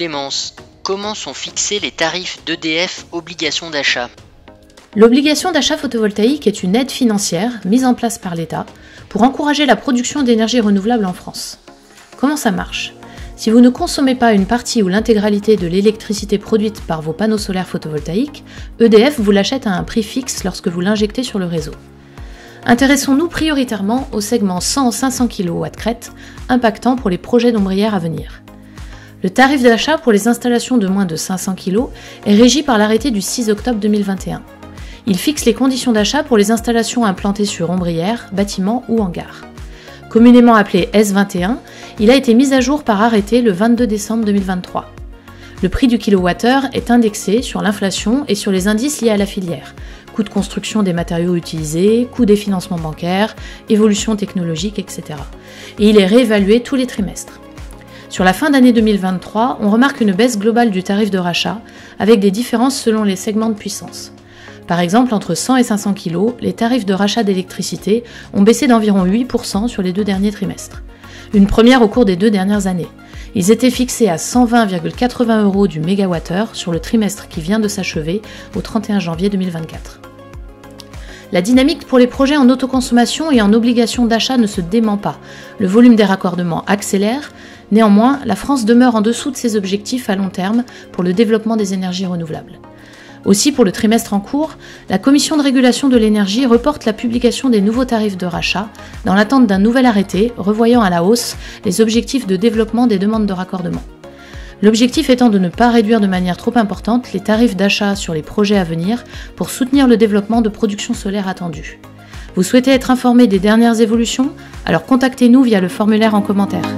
Clémence, comment sont fixés les tarifs d'EDF obligation d'achat? L'obligation d'achat photovoltaïque est une aide financière mise en place par l'État pour encourager la production d'énergie renouvelable en France. Comment ça marche? Si vous ne consommez pas une partie ou l'intégralité de l'électricité produite par vos panneaux solaires photovoltaïques, EDF vous l'achète à un prix fixe lorsque vous l'injectez sur le réseau. Intéressons-nous prioritairement au segment 100-500 kW crête, impactant pour les projets d'ombrières à venir. Le tarif d'achat pour les installations de moins de 500 kg est régi par l'arrêté du 6 octobre 2021. Il fixe les conditions d'achat pour les installations implantées sur ombrières, bâtiments ou hangars. Communément appelé S21, il a été mis à jour par arrêté le 22 décembre 2023. Le prix du kilowattheure est indexé sur l'inflation et sur les indices liés à la filière, coût de construction des matériaux utilisés, coût des financements bancaires, évolution technologique, etc. Et il est réévalué tous les trimestres. Sur la fin d'année 2023, on remarque une baisse globale du tarif de rachat, avec des différences selon les segments de puissance. Par exemple, entre 100 et 500 kg, les tarifs de rachat d'électricité ont baissé d'environ 8% sur les 2 derniers trimestres. Une première au cours des 2 dernières années. Ils étaient fixés à 120,80 € du mégawattheure sur le trimestre qui vient de s'achever au 31 janvier 2024. La dynamique pour les projets en autoconsommation et en obligation d'achat ne se dément pas. Le volume des raccordements accélère. Néanmoins, la France demeure en dessous de ses objectifs à long terme pour le développement des énergies renouvelables. Aussi, pour le trimestre en cours, la Commission de régulation de l'énergie reporte la publication des nouveaux tarifs de rachat dans l'attente d'un nouvel arrêté revoyant à la hausse les objectifs de développement des demandes de raccordement. L'objectif étant de ne pas réduire de manière trop importante les tarifs d'achat sur les projets à venir pour soutenir le développement de production solaire attendue. Vous souhaitez être informé des dernières évolutions? Alors contactez-nous via le formulaire en commentaire.